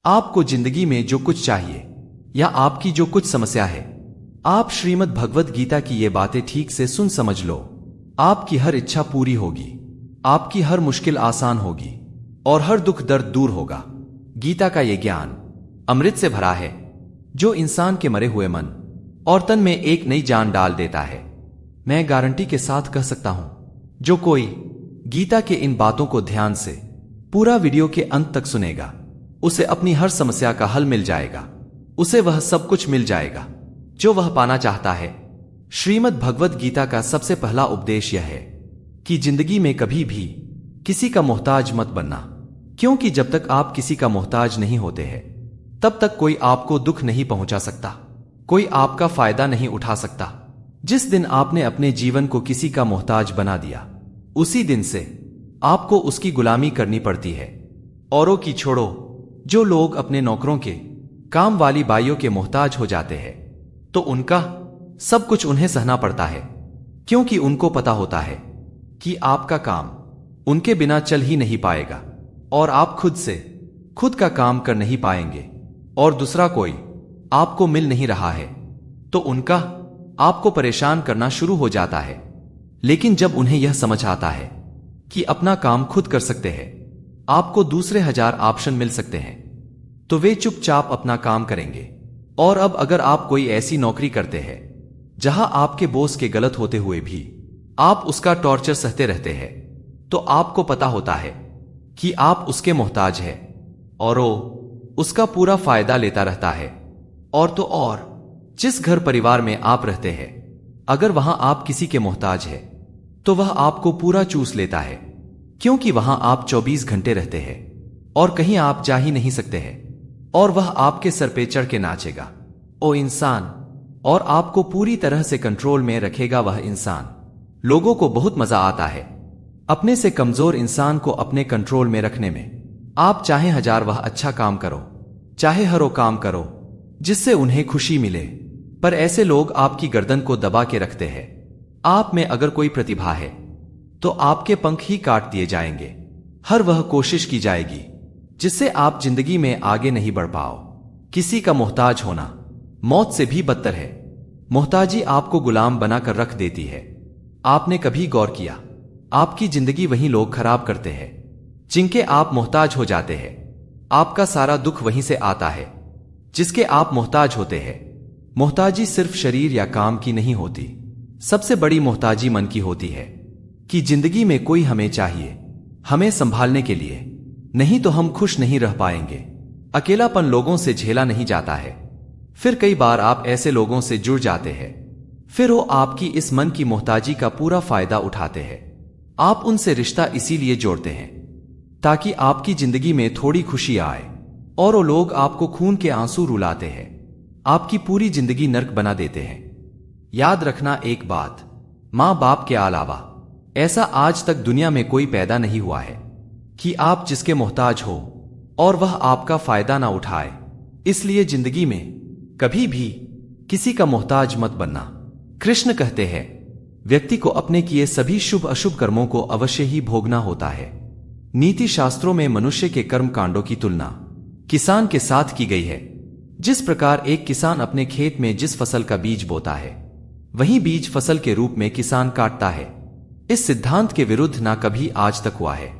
आपको जिंदगी में जो कुछ चाहिए या आपकी जो कुछ समस्या है, आप श्रीमद् भगवत गीता की ये बातें ठीक से सुन समझ लो। आपकी हर इच्छा पूरी होगी, आपकी हर मुश्किल आसान होगी और हर दुख दर्द दूर होगा। गीता का ये ज्ञान अमृत से भरा है जो इंसान के मरे हुए मन और तन में एक नई जान डाल देता है। मैं गारंटी के साथ कह सकता हूं, जो कोई गीता के इन बातों को ध्यान से पूरा वीडियो के अंत तक सुनेगा, उसे अपनी हर समस्या का हल मिल जाएगा, उसे वह सब कुछ मिल जाएगा जो वह पाना चाहता है। श्रीमद् भगवत गीता का सबसे पहला उपदेश यह है कि जिंदगी में कभी भी किसी का मोहताज मत बनना, क्योंकि जब तक आप किसी का मोहताज नहीं होते हैं तब तक कोई आपको दुख नहीं पहुंचा सकता, कोई आपका फायदा नहीं उठा सकता। जिस दिन आपने अपने जीवन को किसी का मोहताज बना दिया, उसी दिन से आपको उसकी गुलामी करनी पड़ती है। औरों की छोड़ो, जो लोग अपने नौकरों के, काम वाली बाइयों के मोहताज हो जाते हैं तो उनका सब कुछ उन्हें सहना पड़ता है, क्योंकि उनको पता होता है कि आपका काम उनके बिना चल ही नहीं पाएगा और आप खुद से खुद का काम कर नहीं पाएंगे और दूसरा कोई आपको मिल नहीं रहा है तो उनका आपको परेशान करना शुरू हो जाता है। लेकिन जब उन्हें यह समझ आता है कि अपना काम खुद कर सकते हैं, आपको दूसरे 1000 ऑप्शन मिल सकते हैं, तो वे चुपचाप अपना काम करेंगे। और अब अगर आप कोई ऐसी नौकरी करते हैं जहां आपके बॉस के गलत होते हुए भी आप उसका टॉर्चर सहते रहते हैं, तो आपको पता होता है कि आप उसके मोहताज हैं और वो उसका पूरा फायदा लेता रहता है। और तो और, जिस घर परिवार में आप रहते हैं, अगर वहां आप किसी के मोहताज हैं तो वह आपको पूरा चूस लेता है, क्योंकि वहां आप 24 घंटे रहते हैं और कहीं आप जा ही नहीं सकते हैं और वह आपके सर पे चढ़ के नाचेगा ओ इंसान, और आपको पूरी तरह से कंट्रोल में रखेगा वह इंसान। लोगों को बहुत मजा आता है अपने से कमजोर इंसान को अपने कंट्रोल में रखने में। आप चाहे 1000 वह अच्छा काम करो, चाहे हर वो काम करो जिससे उन्हें खुशी मिले, पर ऐसे लोग आपकी गर्दन को दबा के रखते हैं। आप में अगर कोई प्रतिभा है तो आपके पंख ही काट दिए जाएंगे। हर वह कोशिश की जाएगी जिससे आप जिंदगी में आगे नहीं बढ़ पाओ। किसी का मोहताज होना मौत से भी बदतर है। मोहताजी आपको गुलाम बनाकर रख देती है। आपने कभी गौर किया, आपकी जिंदगी वही लोग खराब करते हैं जिनके आप मोहताज हो जाते हैं। आपका सारा दुख वहीं से आता है जिसके आप मोहताज होते हैं। मोहताजी सिर्फ शरीर या काम की नहीं होती, सबसे बड़ी मोहताजी मन की होती है कि जिंदगी में कोई हमें चाहिए, हमें संभालने के लिए, नहीं तो हम खुश नहीं रह पाएंगे। अकेलापन लोगों से झेला नहीं जाता है। फिर कई बार आप ऐसे लोगों से जुड़ जाते हैं, फिर वो आपकी इस मन की मोहताजी का पूरा फायदा उठाते हैं। आप उनसे रिश्ता इसीलिए जोड़ते हैं ताकि आपकी जिंदगी में थोड़ी खुशी आए, और वो लोग आपको खून के आंसू रुलाते हैं, आपकी पूरी जिंदगी नर्क बना देते हैं। याद रखना एक बात, मां बाप के अलावा ऐसा आज तक दुनिया में कोई पैदा नहीं हुआ है कि आप जिसके मोहताज हो और वह आपका फायदा ना उठाए। इसलिए जिंदगी में कभी भी किसी का मोहताज मत बनना। कृष्ण कहते हैं, व्यक्ति को अपने किए सभी शुभ अशुभ कर्मों को अवश्य ही भोगना होता है। नीति शास्त्रों में मनुष्य के कर्म कांडों की तुलना किसान के साथ की गई है। जिस प्रकार एक किसान अपने खेत में जिस फसल का बीज बोता है, वही बीज फसल के रूप में किसान काटता है। इस सिद्धांत के विरुद्ध ना कभी आज तक हुआ है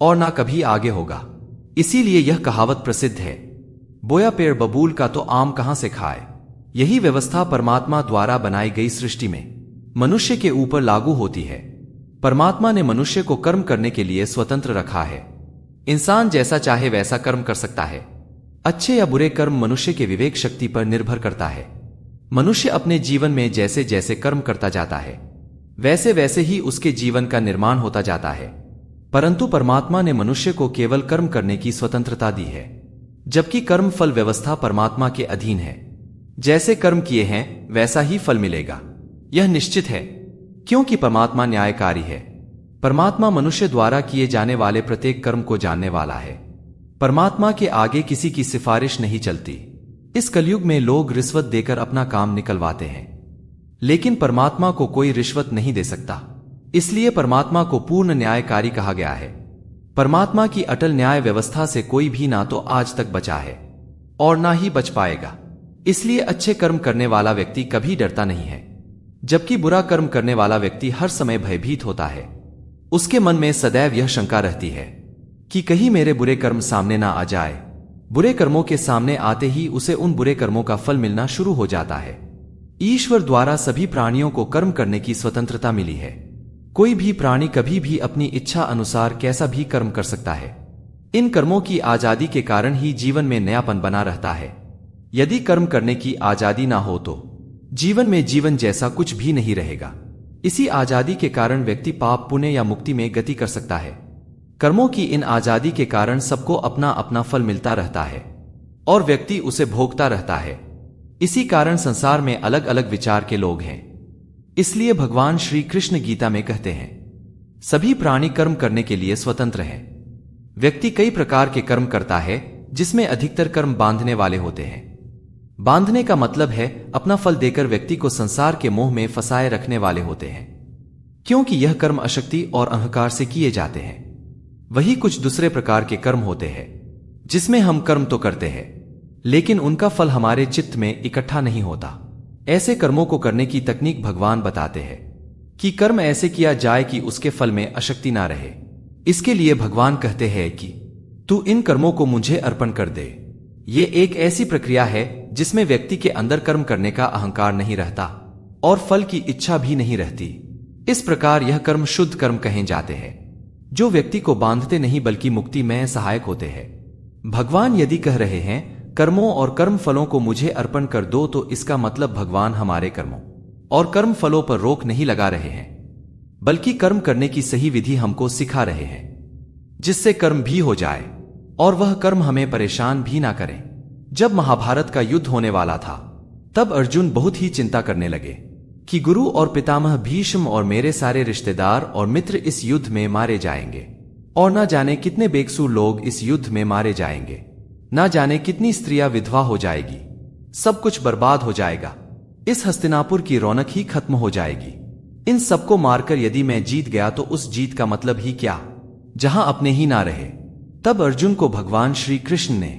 और ना कभी आगे होगा। इसीलिए यह कहावत प्रसिद्ध है, बोया पेड़ बबूल का तो आम कहां से खाए। यही व्यवस्था परमात्मा द्वारा बनाई गई सृष्टि में मनुष्य के ऊपर लागू होती है। परमात्मा ने मनुष्य को कर्म करने के लिए स्वतंत्र रखा है। इंसान जैसा चाहे वैसा कर्म कर सकता है। अच्छे या बुरे कर्म मनुष्य के विवेक शक्ति पर निर्भर करता है। मनुष्य अपने जीवन में जैसे जैसे कर्म करता जाता है, वैसे वैसे ही उसके जीवन का निर्माण होता जाता है। परंतु परमात्मा ने मनुष्य को केवल कर्म करने की स्वतंत्रता दी है, जबकि कर्म फल व्यवस्था परमात्मा के अधीन है। जैसे कर्म किए हैं वैसा ही फल मिलेगा, यह निश्चित है, क्योंकि परमात्मा न्यायकारी है। परमात्मा मनुष्य द्वारा किए जाने वाले प्रत्येक कर्म को जानने वाला है। परमात्मा के आगे किसी की सिफारिश नहीं चलती। इस कलयुग में लोग रिश्वत देकर अपना काम निकलवाते हैं, लेकिन परमात्मा को कोई रिश्वत नहीं दे सकता। इसलिए परमात्मा को पूर्ण न्यायकारी कहा गया है। परमात्मा की अटल न्याय व्यवस्था से कोई भी ना तो आज तक बचा है और ना ही बच पाएगा। इसलिए अच्छे कर्म करने वाला व्यक्ति कभी डरता नहीं है, जबकि बुरा कर्म करने वाला व्यक्ति हर समय भयभीत होता है। उसके मन में सदैव यह शंका रहती है कि कहीं मेरे बुरे कर्म सामने ना आ जाए। बुरे कर्मों के सामने आते ही उसे उन बुरे कर्मों का फल मिलना शुरू हो जाता है। ईश्वर द्वारा सभी प्राणियों को कर्म करने की स्वतंत्रता मिली है। कोई भी प्राणी कभी भी अपनी इच्छा अनुसार कैसा भी कर्म कर सकता है। इन कर्मों की आजादी के कारण ही जीवन में नयापन बना रहता है। यदि कर्म करने की आजादी ना हो तो जीवन में जीवन जैसा कुछ भी नहीं रहेगा। इसी आजादी के कारण व्यक्ति पाप, पुण्य या मुक्ति में गति कर सकता है। कर्मों की इन आजादी के कारण सबको अपना अपना फल मिलता रहता है और व्यक्ति उसे भोगता रहता है। इसी कारण संसार में अलग अलग विचार के लोग हैं। इसलिए भगवान श्री कृष्ण गीता में कहते हैं, सभी प्राणी कर्म करने के लिए स्वतंत्र हैं। व्यक्ति कई प्रकार के कर्म करता है, जिसमें अधिकतर कर्म बांधने वाले होते हैं। बांधने का मतलब है अपना फल देकर व्यक्ति को संसार के मोह में फंसाए रखने वाले होते हैं, क्योंकि यह कर्म अशक्ति और अहंकार से किए जाते हैं। वही कुछ दूसरे प्रकार के कर्म होते हैं, जिसमें हम कर्म तो करते हैं, लेकिन उनका फल हमारे चित्त में इकट्ठा नहीं होता। ऐसे कर्मों को करने की तकनीक भगवान बताते हैं कि कर्म ऐसे किया जाए कि उसके फल में अशक्ति ना रहे। इसके लिए भगवान कहते हैं कि तू इन कर्मों को मुझे अर्पण कर दे। ये एक ऐसी प्रक्रिया है जिसमें व्यक्ति के अंदर कर्म करने का अहंकार नहीं रहता और फल की इच्छा भी नहीं रहती। इस प्रकार यह कर्म शुद्ध कर्म कहे जाते हैं, जो व्यक्ति को बांधते नहीं बल्कि मुक्ति में सहायक होते हैं। भगवान यदि कह रहे हैं कर्मों और कर्म फलों को मुझे अर्पण कर दो, तो इसका मतलब भगवान हमारे कर्मों और कर्म फलों पर रोक नहीं लगा रहे हैं, बल्कि कर्म करने की सही विधि हमको सिखा रहे हैं, जिससे कर्म भी हो जाए और वह कर्म हमें परेशान भी ना करें। जब महाभारत का युद्ध होने वाला था, तब अर्जुन बहुत ही चिंता करने लगे कि गुरु और पितामह भीष्म और मेरे सारे रिश्तेदार और मित्र इस युद्ध में मारे जाएंगे और न जाने कितने बेकसूर लोग इस युद्ध में मारे जाएंगे। ना जाने कितनी स्त्रियां विधवा हो जाएगी। सब कुछ बर्बाद हो जाएगा। इस हस्तिनापुर की रौनक ही खत्म हो जाएगी। इन सबको मारकर यदि मैं जीत गया तो उस जीत का मतलब ही क्या, जहां अपने ही ना रहे। तब अर्जुन को भगवान श्री कृष्ण ने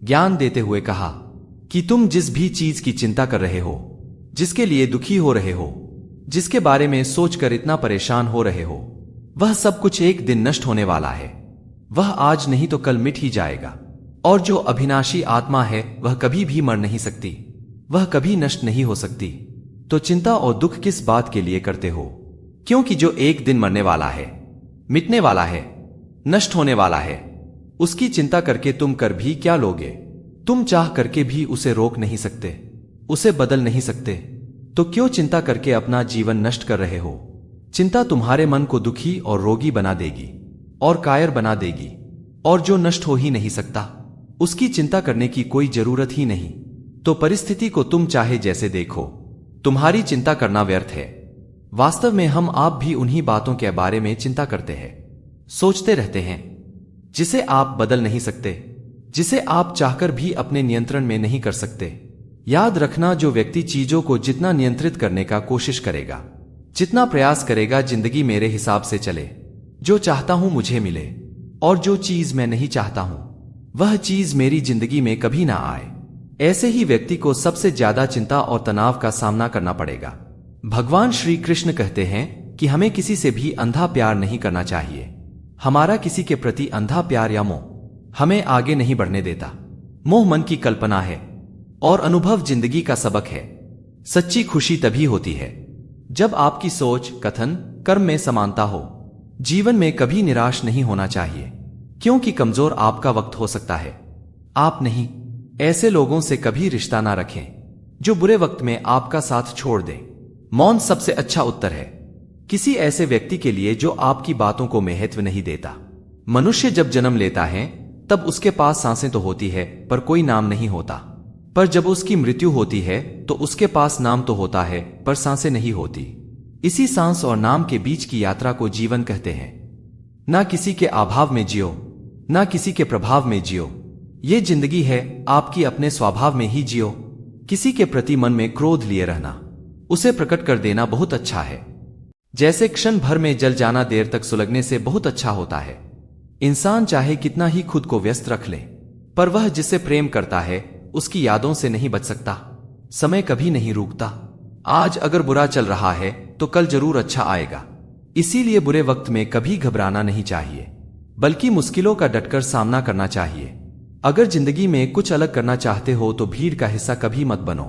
ज्ञान देते हुए कहा कि तुम जिस भी चीज की चिंता कर रहे हो, जिसके लिए दुखी हो रहे हो, जिसके बारे में सोचकर इतना परेशान हो रहे हो, वह सब कुछ एक दिन नष्ट होने वाला है। वह आज नहीं तो कल मिट ही जाएगा। और जो अविनाशी आत्मा है वह कभी भी मर नहीं सकती, वह कभी नष्ट नहीं हो सकती। तो चिंता और दुख किस बात के लिए करते हो? क्योंकि जो एक दिन मरने वाला है, मिटने वाला है, नष्ट होने वाला है, उसकी चिंता करके तुम कर भी क्या लोगे? तुम चाह करके भी उसे रोक नहीं सकते, उसे बदल नहीं सकते। तो क्यों चिंता करके अपना जीवन नष्ट कर रहे हो? चिंता तुम्हारे मन को दुखी और रोगी बना देगी और कायर बना देगी, और जो नष्ट हो ही नहीं सकता उसकी चिंता करने की कोई जरूरत ही नहीं। तो परिस्थिति को तुम चाहे जैसे देखो, तुम्हारी चिंता करना व्यर्थ है। वास्तव में हम आप भी उन्हीं बातों के बारे में चिंता करते हैं, सोचते रहते हैं, जिसे आप बदल नहीं सकते, जिसे आप चाहकर भी अपने नियंत्रण में नहीं कर सकते। याद रखना, जो व्यक्ति चीजों को जितना नियंत्रित करने का कोशिश करेगा, जितना प्रयास करेगा जिंदगी मेरे हिसाब से चले, जो चाहता हूं मुझे मिले, और जो चीज मैं नहीं चाहता हूं वह चीज मेरी जिंदगी में कभी ना आए, ऐसे ही व्यक्ति को सबसे ज्यादा चिंता और तनाव का सामना करना पड़ेगा। भगवान श्री कृष्ण कहते हैं कि हमें किसी से भी अंधा प्यार नहीं करना चाहिए। हमारा किसी के प्रति अंधा प्यार या मोह हमें आगे नहीं बढ़ने देता। मोह मन की कल्पना है और अनुभव जिंदगी का सबक है। सच्ची खुशी तभी होती है जब आपकी सोच, कथन, कर्म में समानता हो। जीवन में कभी निराश नहीं होना चाहिए, क्योंकि कमजोर आपका वक्त हो सकता है, आप नहीं। ऐसे लोगों से कभी रिश्ता ना रखें जो बुरे वक्त में आपका साथ छोड़ दें। मौन सबसे अच्छा उत्तर है किसी ऐसे व्यक्ति के लिए जो आपकी बातों को महत्व नहीं देता। मनुष्य जब जन्म लेता है तब उसके पास सांसें तो होती है पर कोई नाम नहीं होता, पर जब उसकी मृत्यु होती है तो उसके पास नाम तो होता है पर सांसें नहीं होती। इसी सांस और नाम के बीच की यात्रा को जीवन कहते हैं। ना किसी के अभाव में जियो, ना किसी के प्रभाव में जियो। ये जिंदगी है, आपकी अपने स्वभाव में ही जियो। किसी के प्रति मन में क्रोध लिए रहना, उसे प्रकट कर देना बहुत अच्छा है। जैसे क्षण भर में जल जाना देर तक सुलगने से बहुत अच्छा होता है। इंसान चाहे कितना ही खुद को व्यस्त रख ले, पर वह जिसे प्रेम करता है उसकी यादों से नहीं बच सकता। समय कभी नहीं रुकता। आज अगर बुरा चल रहा है तो कल जरूर अच्छा आएगा। इसीलिए बुरे वक्त में कभी घबराना नहीं चाहिए, बल्कि मुश्किलों का डटकर सामना करना चाहिए। अगर जिंदगी में कुछ अलग करना चाहते हो तो भीड़ का हिस्सा कभी मत बनो,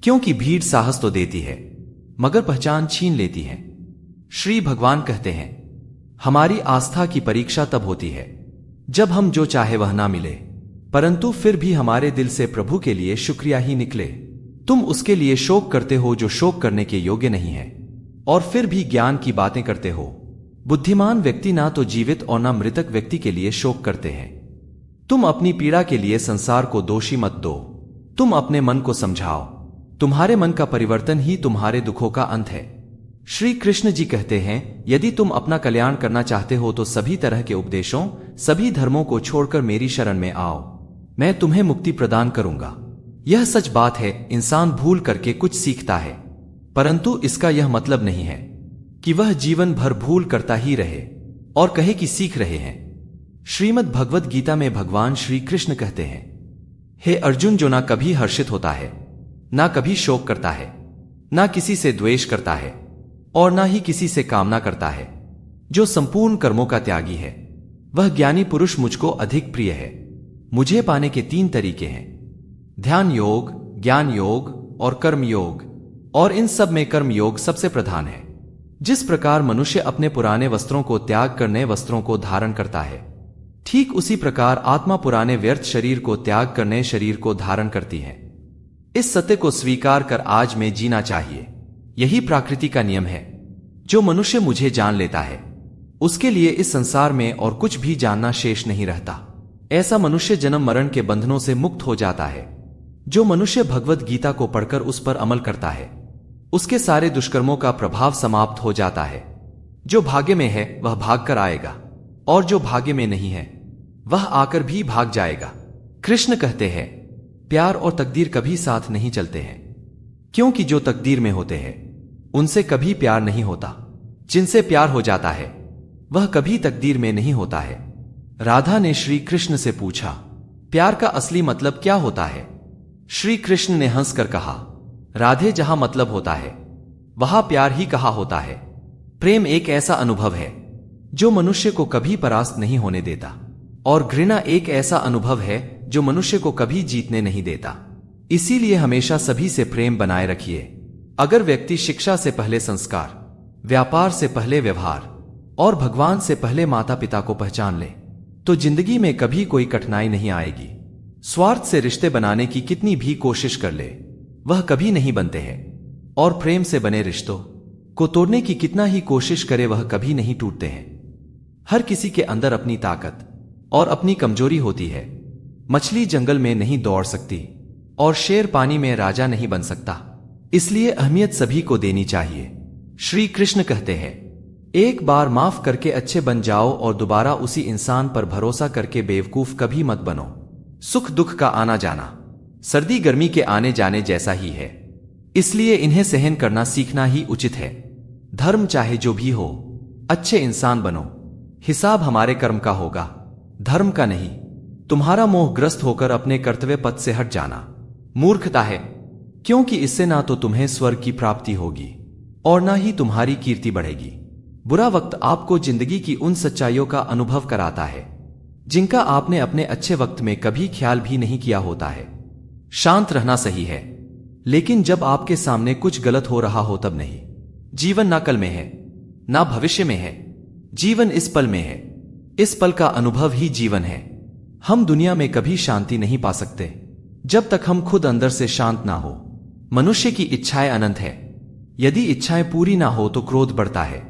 क्योंकि भीड़ साहस तो देती है मगर पहचान छीन लेती है। श्री भगवान कहते हैं, हमारी आस्था की परीक्षा तब होती है जब हम जो चाहे वह ना मिले, परंतु फिर भी हमारे दिल से प्रभु के लिए शुक्रिया ही निकले। तुम उसके लिए शोक करते हो जो शोक करने के योग्य नहीं है, और फिर भी ज्ञान की बातें करते हो। बुद्धिमान व्यक्ति ना तो जीवित और ना मृतक व्यक्ति के लिए शोक करते हैं। तुम अपनी पीड़ा के लिए संसार को दोषी मत दो, तुम अपने मन को समझाओ। तुम्हारे मन का परिवर्तन ही तुम्हारे दुखों का अंत है। श्री कृष्ण जी कहते हैं, यदि तुम अपना कल्याण करना चाहते हो तो सभी तरह के उपदेशों, सभी धर्मों को छोड़कर मेरी शरण में आओ, मैं तुम्हें मुक्ति प्रदान करूंगा। यह सच बात है, इंसान भूल करके कुछ सीखता है, परंतु इसका यह मतलब नहीं है कि वह जीवन भर भूल करता ही रहे और कहे कि सीख रहे हैं। श्रीमद् भगवद गीता में भगवान श्री कृष्ण कहते हैं, हे अर्जुन, जो ना कभी हर्षित होता है, ना कभी शोक करता है, ना किसी से द्वेष करता है और ना ही किसी से कामना करता है, जो संपूर्ण कर्मों का त्यागी है, वह ज्ञानी पुरुष मुझको अधिक प्रिय है। मुझे पाने के 3 तरीके हैं, ध्यान योग, ज्ञान योग और कर्म योग, और इन सब में कर्म योग सबसे प्रधान है। जिस प्रकार मनुष्य अपने पुराने वस्त्रों को त्याग कर नए वस्त्रों को धारण करता है, ठीक उसी प्रकार आत्मा पुराने व्यर्थ शरीर को त्याग कर नए शरीर को धारण करती है। इस सत्य को स्वीकार कर आज में जीना चाहिए। यही प्रकृति का नियम है। जो मनुष्य मुझे जान लेता है, उसके लिए इस संसार में और कुछ भी जानना शेष नहीं रहता। ऐसा मनुष्य जन्म मरण के बंधनों से मुक्त हो जाता है। जो मनुष्य भगवद गीता को पढ़कर उस पर अमल करता है, उसके सारे दुष्कर्मों का प्रभाव समाप्त हो जाता है। जो भाग्य में है वह भाग कर आएगा, और जो भाग्य में नहीं है वह आकर भी भाग जाएगा। कृष्ण कहते हैं, प्यार और तकदीर कभी साथ नहीं चलते हैं, क्योंकि जो तकदीर में होते हैं उनसे कभी प्यार नहीं होता। जिनसे प्यार हो जाता है वह कभी तकदीर में नहीं होता है। राधा ने श्री कृष्ण से पूछा, प्यार का असली मतलब क्या होता है? श्री कृष्ण ने हंसकर कहा, राधे, जहां मतलब होता है वहां प्यार ही कहा होता है। प्रेम एक ऐसा अनुभव है जो मनुष्य को कभी परास्त नहीं होने देता, और घृणा एक ऐसा अनुभव है जो मनुष्य को कभी जीतने नहीं देता। इसीलिए हमेशा सभी से प्रेम बनाए रखिए। अगर व्यक्ति शिक्षा से पहले संस्कार, व्यापार से पहले व्यवहार और भगवान से पहले माता पिता को पहचान ले, तो जिंदगी में कभी कोई कठिनाई नहीं आएगी। स्वार्थ से रिश्ते बनाने की कितनी भी कोशिश कर ले, वह कभी नहीं बनते हैं, और प्रेम से बने रिश्तों को तोड़ने की कितना ही कोशिश करे वह कभी नहीं टूटते हैं। हर किसी के अंदर अपनी ताकत और अपनी कमजोरी होती है। मछली जंगल में नहीं दौड़ सकती और शेर पानी में राजा नहीं बन सकता, इसलिए अहमियत सभी को देनी चाहिए। श्री कृष्ण कहते हैं, एक बार माफ करके अच्छे बन जाओ और दोबारा उसी इंसान पर भरोसा करके बेवकूफ कभी मत बनो। सुख दुख का आना जाना सर्दी गर्मी के आने जाने जैसा ही है, इसलिए इन्हें सहन करना सीखना ही उचित है। धर्म चाहे जो भी हो, अच्छे इंसान बनो। हिसाब हमारे कर्म का होगा, धर्म का नहीं। तुम्हारा मोहग्रस्त होकर अपने कर्तव्य पथ से हट जाना मूर्खता है, क्योंकि इससे ना तो तुम्हें स्वर्ग की प्राप्ति होगी और ना ही तुम्हारी कीर्ति बढ़ेगी। बुरा वक्त आपको जिंदगी की उन सच्चाइयों का अनुभव कराता है जिनका आपने अपने अच्छे वक्त में कभी ख्याल भी नहीं किया होता है। शांत रहना सही है, लेकिन जब आपके सामने कुछ गलत हो रहा हो तब नहीं। जीवन ना कल में है ना भविष्य में है, जीवन इस पल में है। इस पल का अनुभव ही जीवन है। हम दुनिया में कभी शांति नहीं पा सकते जब तक हम खुद अंदर से शांत ना हो। मनुष्य की इच्छाएं अनंत है। यदि इच्छाएं पूरी ना हो तो क्रोध बढ़ता है,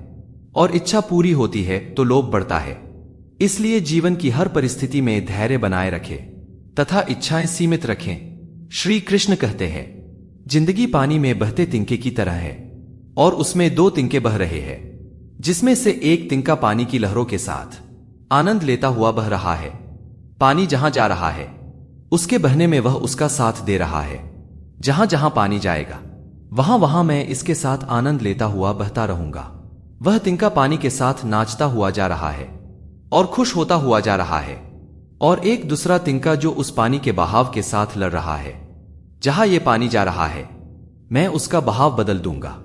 और इच्छा पूरी होती है तो लोभ बढ़ता है। इसलिए जीवन की हर परिस्थिति में धैर्य बनाए रखें तथा इच्छाएं सीमित रखें। श्री कृष्ण कहते हैं, जिंदगी पानी में बहते तिनके की तरह है, और उसमें 2 तिनके बह रहे हैं, जिसमें से एक तिनका पानी की लहरों के साथ आनंद लेता हुआ बह रहा है। पानी जहां जा रहा है उसके बहने में वह उसका साथ दे रहा है। जहां जहां पानी जाएगा वहां वहां मैं इसके साथ आनंद लेता हुआ बहता रहूंगा। वह तिनका पानी के साथ नाचता हुआ जा रहा है और खुश होता हुआ जा रहा है। और एक दूसरा तिनका जो उस पानी के बहाव के साथ लड़ रहा है। जहां ये पानी जा रहा है, मैं उसका बहाव बदल दूंगा।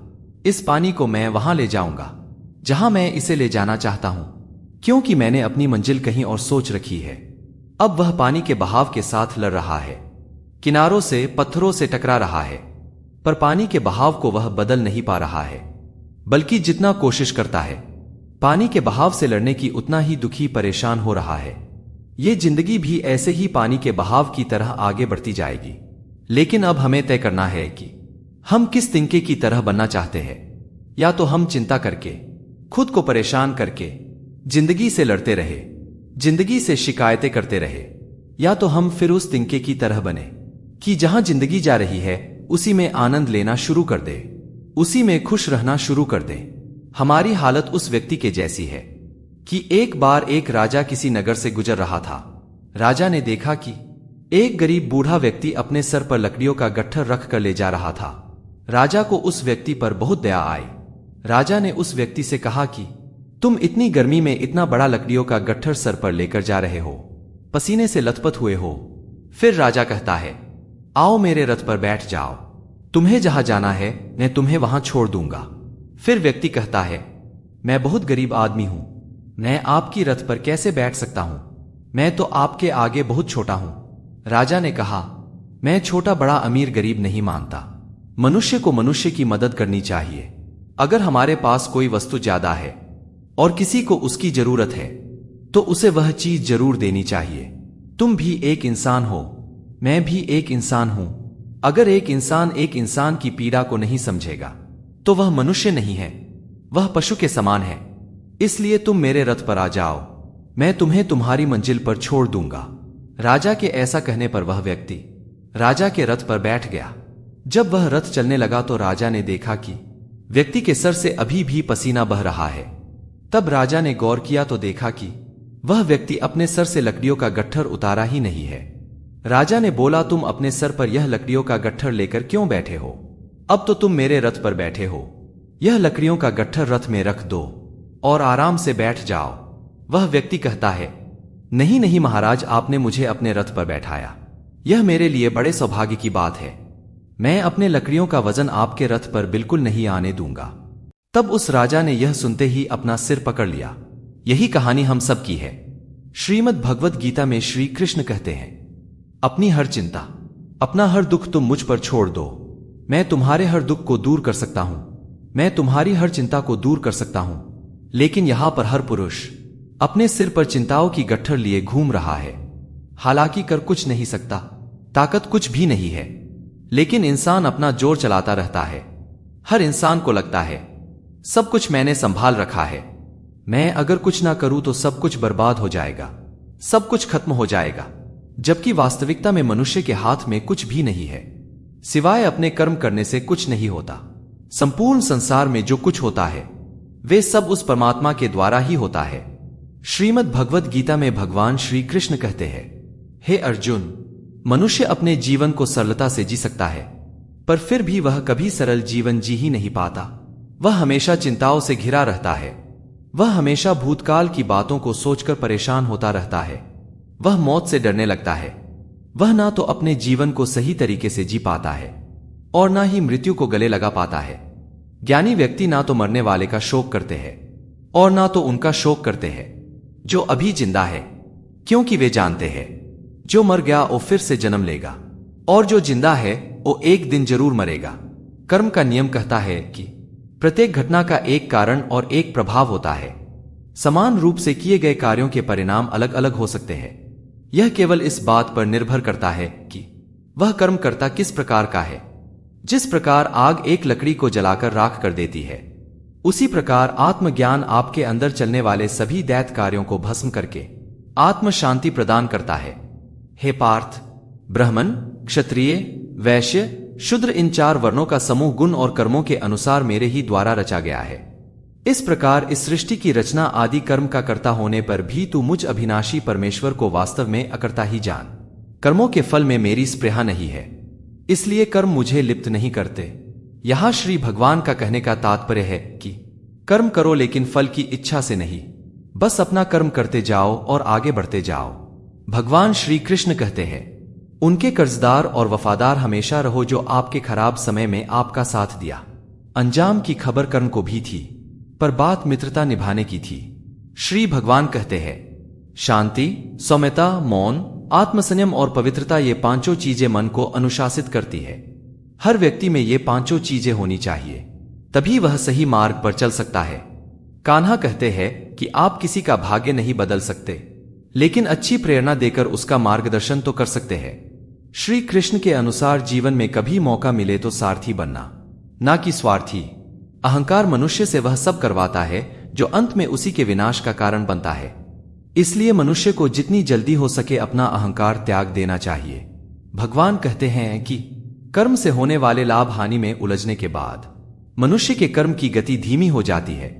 इस पानी को मैं वहां ले जाऊंगा जहां मैं इसे ले जाना चाहता हूं, क्योंकि मैंने अपनी मंजिल कहीं और सोच रखी है। अब वह पानी के बहाव के साथ लड़ रहा है, किनारों से, पत्थरों से टकरा रहा है, पर पानी के बहाव को वह बदल नहीं पा रहा है, बल्कि जितना कोशिश करता है पानी के बहाव से लड़ने की, उतना ही दुखी, परेशान हो रहा है। ये जिंदगी भी ऐसे ही पानी के बहाव की तरह आगे बढ़ती जाएगी। लेकिन अब हमें तय करना है कि हम किस तिनके की तरह बनना चाहते हैं। या तो हम चिंता करके, खुद को परेशान करके जिंदगी से लड़ते रहे, जिंदगी से शिकायतें करते रहे, या तो हम फिर उस तिनके की तरह बने कि जहां जिंदगी जा रही है उसी में आनंद लेना शुरू कर दे, उसी में खुश रहना शुरू कर दे। हमारी हालत उस व्यक्ति के जैसी है कि एक बार एक राजा किसी नगर से गुजर रहा था। राजा ने देखा कि एक गरीब बूढ़ा व्यक्ति अपने सर पर लकड़ियों का गट्ठर रख कर ले जा रहा था। राजा को उस व्यक्ति पर बहुत दया आई। राजा ने उस व्यक्ति से कहा कि तुम इतनी गर्मी में इतना बड़ा लकड़ियों का गट्ठर सर पर लेकर जा रहे हो, पसीने से लथपथ हुए हो। फिर राजा कहता है, आओ मेरे रथ पर बैठ जाओ, तुम्हें जहां जाना है मैं तुम्हें वहां छोड़ दूंगा। फिर व्यक्ति कहता है, मैं बहुत गरीब आदमी हूं, मैं आपकी रथ पर कैसे बैठ सकता हूं, मैं तो आपके आगे बहुत छोटा हूं। राजा ने कहा, मैं छोटा बड़ा अमीर गरीब नहीं मानता, मनुष्य को मनुष्य की मदद करनी चाहिए। अगर हमारे पास कोई वस्तु ज्यादा है और किसी को उसकी जरूरत है तो उसे वह चीज जरूर देनी चाहिए। तुम भी एक इंसान हो, मैं भी एक इंसान हूं। अगर एक इंसान की पीड़ा को नहीं समझेगा तो वह मनुष्य नहीं है, वह पशु के समान है। इसलिए तुम मेरे रथ पर आ जाओ, मैं तुम्हें तुम्हारी मंजिल पर छोड़ दूंगा। राजा के ऐसा कहने पर वह व्यक्ति राजा के रथ पर बैठ गया। जब वह रथ चलने लगा तो राजा ने देखा कि व्यक्ति के सर से अभी भी पसीना बह रहा है। तब राजा ने गौर किया तो देखा कि वह व्यक्ति अपने सर से लकड़ियों का गट्ठर उतारा ही नहीं है। राजा ने बोला, तुम अपने सर पर यह लकड़ियों का गट्ठर लेकर क्यों बैठे हो? अब तो तुम मेरे रथ पर बैठे हो, यह लकड़ियों का गट्ठर रथ में रख दो और आराम से बैठ जाओ। वह व्यक्ति कहता है, नहीं नहीं महाराज, आपने मुझे अपने रथ पर बैठाया, यह मेरे लिए बड़े सौभाग्य की बात है। मैं अपने लकड़ियों का वजन आपके रथ पर बिल्कुल नहीं आने दूंगा। तब उस राजा ने यह सुनते ही अपना सिर पकड़ लिया। यही कहानी हम सब की है। श्रीमद् भगवद गीता में श्री कृष्ण कहते हैं, अपनी हर चिंता, अपना हर दुख तुम मुझ पर छोड़ दो, मैं तुम्हारे हर दुख को दूर कर सकता हूं, मैं तुम्हारी हर चिंता को दूर कर सकता हूं। लेकिन यहां पर हर पुरुष अपने सिर पर चिंताओं की गट्ठर लिए घूम रहा है। हालांकि कर कुछ नहीं सकता, ताकत कुछ भी नहीं है, लेकिन इंसान अपना जोर चलाता रहता है। हर इंसान को लगता है सब कुछ मैंने संभाल रखा है, मैं अगर कुछ ना करूं तो सब कुछ बर्बाद हो जाएगा, सब कुछ खत्म हो जाएगा। जबकि वास्तविकता में मनुष्य के हाथ में कुछ भी नहीं है, सिवाय अपने कर्म करने से कुछ नहीं होता। संपूर्ण संसार में जो कुछ होता है वे सब उस परमात्मा के द्वारा ही होता है। श्रीमद् भगवद गीता में भगवान श्री कृष्ण कहते हैं, हे अर्जुन, मनुष्य अपने जीवन को सरलता से जी सकता है, पर फिर भी वह कभी सरल जीवन जी ही नहीं पाता। वह हमेशा चिंताओं से घिरा रहता है, वह हमेशा भूतकाल की बातों को सोचकर परेशान होता रहता है, वह मौत से डरने लगता है। वह ना तो अपने जीवन को सही तरीके से जी पाता है और ना ही मृत्यु को गले लगा पाता है। ज्ञानी व्यक्ति ना तो मरने वाले का शोक करते हैं और ना तो उनका शोक करते हैं जो अभी जिंदा है, क्योंकि वे जानते हैं जो मर गया वो फिर से जन्म लेगा और जो जिंदा है वो एक दिन जरूर मरेगा। कर्म का नियम कहता है कि प्रत्येक घटना का एक कारण और एक प्रभाव होता है। समान रूप से किए गए कार्यों के परिणाम अलग अलग हो सकते हैं। यह केवल इस बात पर निर्भर करता है कि वह कर्म करता किस प्रकार का है। जिस प्रकार आग एक लकड़ी को जलाकर राख कर देती है, उसी प्रकार आत्मज्ञान आपके अंदर चलने वाले सभी दैत कार्यों को भस्म करके आत्म शांति प्रदान करता है। हे पार्थ, ब्राह्मण, क्षत्रिय, वैश्य, शूद्र, इन 4 वर्णों का समूह गुण और कर्मों के अनुसार मेरे ही द्वारा रचा गया है। इस प्रकार इस सृष्टि की रचना आदि कर्म का कर्ता होने पर भी तू मुझ अविनाशी परमेश्वर को वास्तव में अकर्ता ही जान। कर्मों के फल में मेरी स्पृहा नहीं है, इसलिए कर्म मुझे लिप्त नहीं करते। यहां श्री भगवान का कहने का तात्पर्य है कि कर्म करो लेकिन फल की इच्छा से नहीं, बस अपना कर्म करते जाओ और आगे बढ़ते जाओ। भगवान श्री कृष्ण कहते हैं, उनके कर्जदार और वफादार हमेशा रहो जो आपके खराब समय में आपका साथ दिया। अंजाम की खबर कर्म को भी थी, पर बात मित्रता निभाने की थी। श्री भगवान कहते हैं, शांति, सौम्यता, मौन, आत्मसंयम और पवित्रता, ये पांचों चीजें मन को अनुशासित करती है। हर व्यक्ति में ये पांचों चीजें होनी चाहिए, तभी वह सही मार्ग पर चल सकता है। कान्हा कहते हैं कि आप किसी का भाग्य नहीं बदल सकते, लेकिन अच्छी प्रेरणा देकर उसका मार्गदर्शन तो कर सकते हैं। श्री कृष्ण के अनुसार जीवन में कभी मौका मिले तो सारथी बनना, ना कि स्वार्थी। अहंकार मनुष्य से वह सब करवाता है जो अंत में उसी के विनाश का कारण बनता है। इसलिए मनुष्य को जितनी जल्दी हो सके अपना अहंकार त्याग देना चाहिए। भगवान कहते हैं कि कर्म से होने वाले लाभ हानि में उलझने के बाद मनुष्य के कर्म की गति धीमी हो जाती है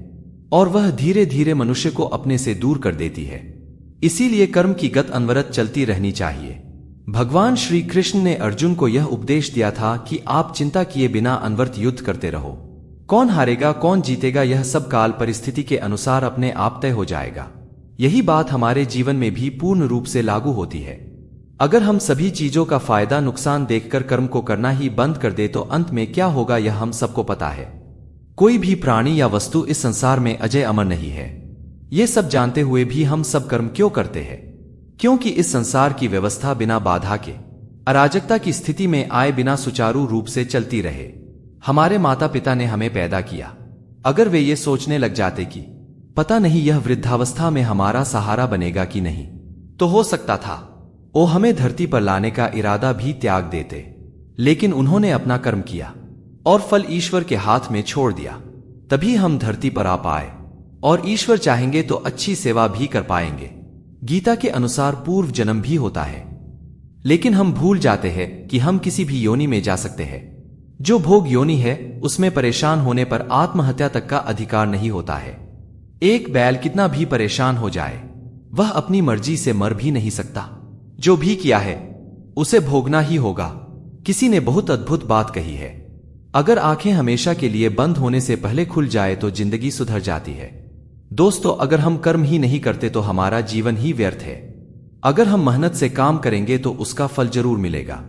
और वह धीरे धीरे मनुष्य को अपने से दूर कर देती है। इसीलिए कर्म की गति अनवरत चलती रहनी चाहिए। भगवान श्री कृष्ण ने अर्जुन को यह उपदेश दिया था कि आप चिंता किए बिना अनवरत युद्ध करते रहो। कौन हारेगा कौन जीतेगा यह सब काल परिस्थिति के अनुसार अपने आप तय हो जाएगा। यही बात हमारे जीवन में भी पूर्ण रूप से लागू होती है। अगर हम सभी चीजों का फायदा नुकसान देखकर कर्म को करना ही बंद कर दे तो अंत में क्या होगा यह हम सबको पता है। कोई भी प्राणी या वस्तु इस संसार में अजय अमर नहीं है। ये सब जानते हुए भी हम सब कर्म क्यों करते हैं? क्योंकि इस संसार की व्यवस्था बिना बाधा के, अराजकता की स्थिति में आए बिना सुचारू रूप से चलती रहे। हमारे माता पिता ने हमें पैदा किया, अगर वे ये सोचने लग जाते कि पता नहीं यह वृद्धावस्था में हमारा सहारा बनेगा कि नहीं, तो हो सकता था वो हमें धरती पर लाने का इरादा भी त्याग देते। लेकिन उन्होंने अपना कर्म किया और फल ईश्वर के हाथ में छोड़ दिया, तभी हम धरती पर आ पाए। और ईश्वर चाहेंगे तो अच्छी सेवा भी कर पाएंगे। गीता के अनुसार पूर्व जन्म भी होता है, लेकिन हम भूल जाते हैं कि हम किसी भी योनि में जा सकते हैं। जो भोग योनि है उसमें परेशान होने पर आत्महत्या तक का अधिकार नहीं होता है। एक बैल कितना भी परेशान हो जाए वह अपनी मर्जी से मर भी नहीं सकता। जो भी किया है उसे भोगना ही होगा। किसी ने बहुत अद्भुत बात कही है, अगर आंखें हमेशा के लिए बंद होने से पहले खुल जाए तो जिंदगी सुधर जाती है। दोस्तों, अगर हम कर्म ही नहीं करते तो हमारा जीवन ही व्यर्थ है। अगर हम मेहनत से काम करेंगे तो उसका फल जरूर मिलेगा।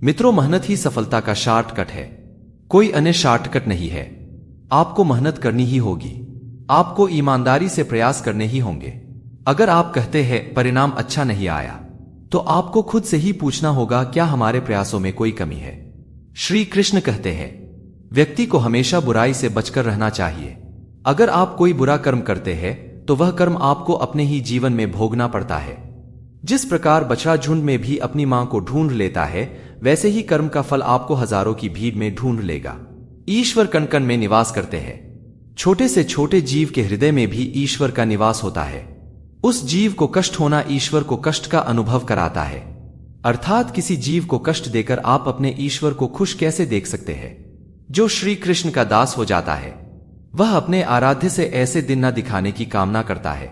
मित्रों, मेहनत ही सफलता का शॉर्टकट है, कोई अन्य शॉर्टकट नहीं है। आपको मेहनत करनी ही होगी, आपको ईमानदारी से प्रयास करने ही होंगे। अगर आप कहते हैं परिणाम अच्छा नहीं आया तो आपको खुद से ही पूछना होगा क्या हमारे प्रयासों में कोई कमी है। श्री कृष्ण कहते हैं व्यक्ति को हमेशा बुराई से बचकर रहना चाहिए। अगर आप कोई बुरा कर्म करते हैं तो वह कर्म आपको अपने ही जीवन में भोगना पड़ता है। जिस प्रकार बछड़ा झुंड में भी अपनी मां को ढूंढ लेता है, वैसे ही कर्म का फल आपको हजारों की भीड़ में ढूंढ लेगा। ईश्वर कण कण में निवास करते हैं। छोटे से छोटे जीव के हृदय में भी ईश्वर का निवास होता है। उस जीव को कष्ट होना ईश्वर को कष्ट का अनुभव कराता है। अर्थात किसी जीव को कष्ट देकर आप अपने ईश्वर को खुश कैसे देख सकते हैं? जो श्री कृष्ण का दास हो जाता है वह अपने आराध्य से ऐसे दिन न दिखाने की कामना करता है।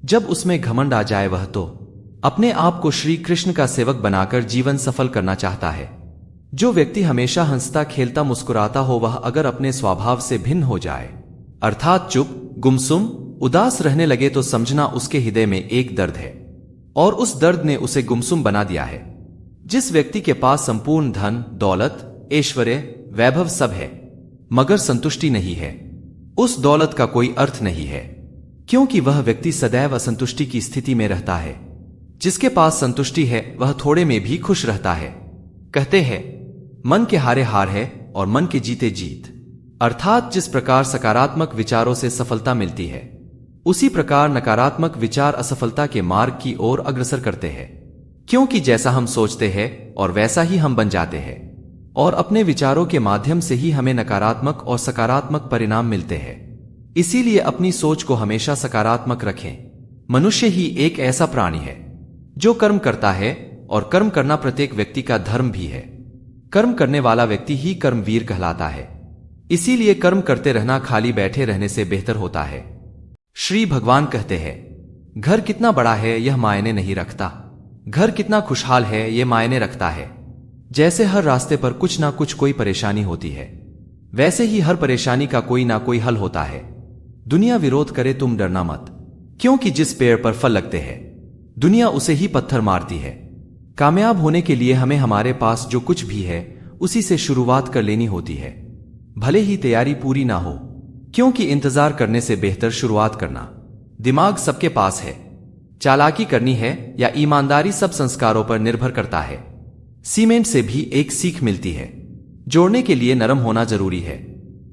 जब उसमें घमंड आ जाए वह तो अपने आप को श्री कृष्ण का सेवक बनाकर जीवन सफल करना चाहता है। जो व्यक्ति हमेशा हंसता खेलता मुस्कुराता हो वह अगर अपने स्वभाव से भिन्न हो जाए, अर्थात चुप, गुमसुम, उदास रहने लगे तो समझना उसके हृदय में एक दर्द है और उस दर्द ने उसे गुमसुम बना दिया है। जिस व्यक्ति के पास संपूर्ण धन, दौलत, ऐश्वर्य, वैभव सब है मगर संतुष्टि नहीं है, उस दौलत का कोई अर्थ नहीं है, क्योंकि वह व्यक्ति सदैव असंतुष्टि की स्थिति में रहता है। जिसके पास संतुष्टि है वह थोड़े में भी खुश रहता है। कहते हैं मन के हारे हार है और मन के जीते जीत। अर्थात जिस प्रकार सकारात्मक विचारों से सफलता मिलती है उसी प्रकार नकारात्मक विचार असफलता के मार्ग की ओर अग्रसर करते हैं। क्योंकि जैसा हम सोचते हैं और वैसा ही हम बन जाते हैं और अपने विचारों के माध्यम से ही हमें नकारात्मक और सकारात्मक परिणाम मिलते हैं। इसीलिए अपनी सोच को हमेशा सकारात्मक रखें। मनुष्य ही एक ऐसा प्राणी है जो कर्म करता है और कर्म करना प्रत्येक व्यक्ति का धर्म भी है। कर्म करने वाला व्यक्ति ही कर्मवीर कहलाता है। इसीलिए कर्म करते रहना खाली बैठे रहने से बेहतर होता है। श्री भगवान कहते हैं घर कितना बड़ा है यह मायने नहीं रखता, घर कितना खुशहाल है यह मायने रखता है। जैसे हर रास्ते पर कुछ ना कुछ कोई परेशानी होती है, वैसे ही हर परेशानी का कोई ना कोई हल होता है। दुनिया विरोध करे तुम डरना मत, क्योंकि जिस पेड़ पर फल लगते हैं दुनिया उसे ही पत्थर मारती है। कामयाब होने के लिए हमें हमारे पास जो कुछ भी है उसी से शुरुआत कर लेनी होती है, भले ही तैयारी पूरी ना हो, क्योंकि इंतजार करने से बेहतर शुरुआत करना। दिमाग सबके पास है, चालाकी करनी है या ईमानदारी सब संस्कारों पर निर्भर करता है। सीमेंट से भी एक सीख मिलती है, जोड़ने के लिए नरम होना जरूरी है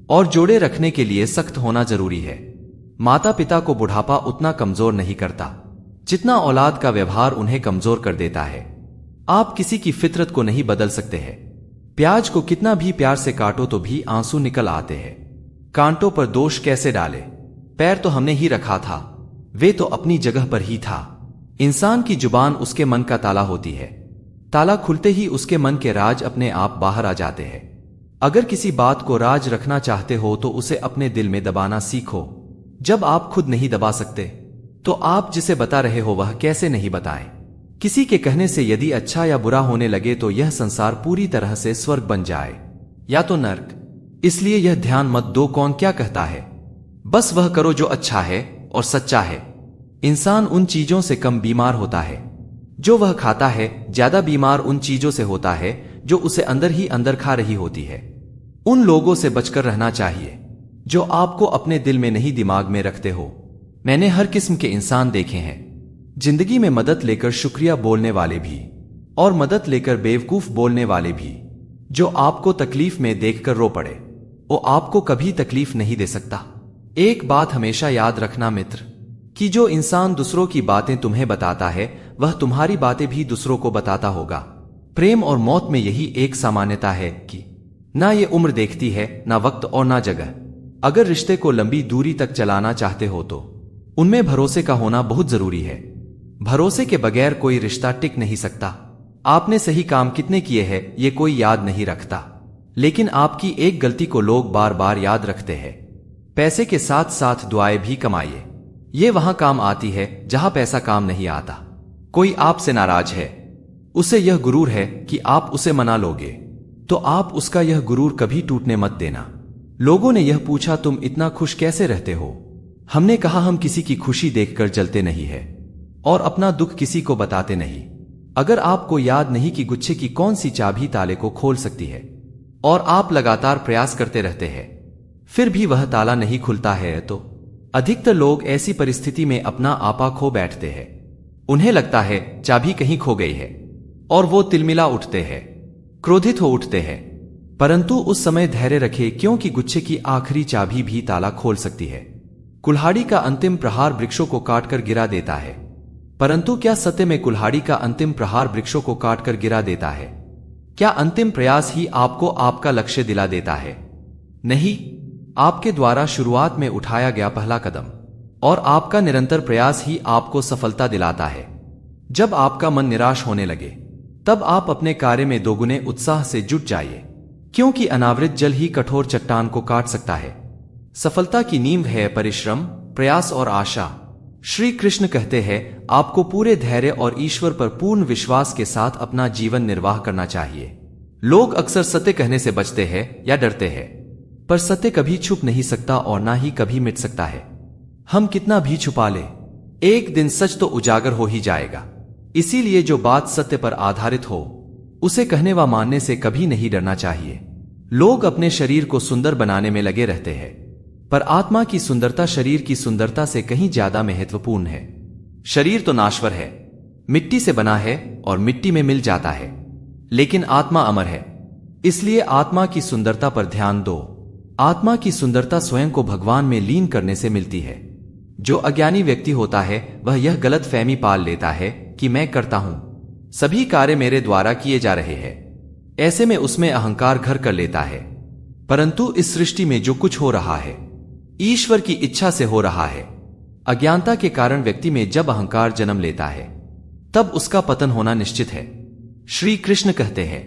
और जोड़े रखने के लिए सख्त होना जरूरी है। माता पिता को बुढ़ापा उतना कमजोर नहीं करता जितना औलाद का व्यवहार उन्हें कमजोर कर देता है। आप किसी की फितरत को नहीं बदल सकते हैं। प्याज को कितना भी प्यार से काटो तो भी आंसू निकल आते हैं। कांटों पर दोष कैसे डाले, पैर तो हमने ही रखा था, वे तो अपनी जगह पर ही था। इंसान की जुबान उसके मन का ताला होती है, ताला खुलते ही उसके मन के राज अपने आप बाहर आ जाते हैं। अगर किसी बात को राज रखना चाहते हो तो उसे अपने दिल में दबाना सीखो। जब आप खुद नहीं दबा सकते तो आप जिसे बता रहे हो वह कैसे नहीं बताएं। किसी के कहने से यदि अच्छा या बुरा होने लगे तो यह संसार पूरी तरह से स्वर्ग बन जाए या तो नर्क। इसलिए यह ध्यान मत दो कौन क्या कहता है, बस वह करो जो अच्छा है और सच्चा है। इंसान उन चीजों से कम बीमार होता है जो वह खाता है, ज्यादा बीमार उन चीजों से होता है जो उसे अंदर ही अंदर खा रही होती है। उन लोगों से बचकर रहना चाहिए जो आपको अपने दिल में नहीं दिमाग में रखते हो। मैंने हर किस्म के इंसान देखे हैं, जिंदगी में मदद लेकर शुक्रिया बोलने वाले भी और मदद लेकर बेवकूफ बोलने वाले भी। जो आपको तकलीफ में देखकर रो पड़े वो आपको कभी तकलीफ नहीं दे सकता। एक बात हमेशा याद रखना मित्र, कि जो इंसान दूसरों की बातें तुम्हें बताता है वह तुम्हारी बातें भी दूसरों को बताता होगा। प्रेम और मौत में यही एक सामान्यता है कि ना ये उम्र देखती है, ना वक्त और ना जगह। अगर रिश्ते को लंबी दूरी तक चलाना चाहते हो तो उनमें भरोसे का होना बहुत जरूरी है। भरोसे के बगैर कोई रिश्ता टिक नहीं सकता। आपने सही काम कितने किए हैं ये कोई याद नहीं रखता, लेकिन आपकी एक गलती को लोग बार बार याद रखते हैं। पैसे के साथ साथ दुआएं भी कमाइए, ये वहां काम आती है जहां पैसा काम नहीं आता। कोई आपसे नाराज है, उसे यह गुरूर है कि आप उसे मना लोगे, तो आप उसका यह गुरूर कभी टूटने मत देना। लोगों ने यह पूछा तुम इतना खुश कैसे रहते हो? हमने कहा हम किसी की खुशी देखकर जलते नहीं है और अपना दुख किसी को बताते नहीं। अगर आपको याद नहीं कि गुच्छे की कौन सी चाबी ताले को खोल सकती है और आप लगातार प्रयास करते रहते हैं फिर भी वह ताला नहीं खुलता है, तो अधिकतर लोग ऐसी परिस्थिति में अपना आपा खो बैठते हैं। उन्हें लगता है चाबी कहीं खो गई है और वो तिलमिला उठते हैं, क्रोधित हो उठते हैं। परंतु उस समय धैर्य रखे, क्योंकि गुच्छे की आखिरी चाबी भी ताला खोल सकती है। कुल्हाड़ी का अंतिम प्रहार वृक्षों को काटकर गिरा देता है, परंतु क्या सत्य में कुल्हाड़ी का अंतिम प्रहार वृक्षों को काटकर गिरा देता है? क्या अंतिम प्रयास ही आपको आपका लक्ष्य दिला देता है? नहीं, आपके द्वारा शुरुआत में उठाया गया पहला कदम और आपका निरंतर प्रयास ही आपको सफलता दिलाता है। जब आपका मन निराश होने लगे तब आप अपने कार्य में दोगुने उत्साह से जुट जाइए, क्योंकि अनावृत जल ही कठोर चट्टान को काट सकता है। सफलता की नींव है परिश्रम, प्रयास और आशा। श्री कृष्ण कहते हैं आपको पूरे धैर्य और ईश्वर पर पूर्ण विश्वास के साथ अपना जीवन निर्वाह करना चाहिए। लोग अक्सर सत्य कहने से बचते हैं या डरते हैं, पर सत्य कभी छुप नहीं सकता और ना ही कभी मिट सकता है। हम कितना भी छुपा ले, एक दिन सच तो उजागर हो ही जाएगा। इसीलिए जो बात सत्य पर आधारित हो उसे कहने व मानने से कभी नहीं डरना चाहिए। लोग अपने शरीर को सुंदर बनाने में लगे रहते हैं, पर आत्मा की सुंदरता शरीर की सुंदरता से कहीं ज्यादा महत्वपूर्ण है। शरीर तो नाश्वर है, मिट्टी से बना है और मिट्टी में मिल जाता है, लेकिन आत्मा अमर है। इसलिए आत्मा की सुंदरता पर ध्यान दो। आत्मा की सुंदरता स्वयं को भगवान में लीन करने से मिलती है। जो अज्ञानी व्यक्ति होता है वह यह गलत फहमी पाल लेता है कि मैं करता हूं, सभी कार्य मेरे द्वारा किए जा रहे हैं। ऐसे में उसमें अहंकार घर कर लेता है। परंतु इस सृष्टि में जो कुछ हो रहा है ईश्वर की इच्छा से हो रहा है। अज्ञानता के कारण व्यक्ति में जब अहंकार जन्म लेता है तब उसका पतन होना निश्चित है। श्री कृष्ण कहते हैं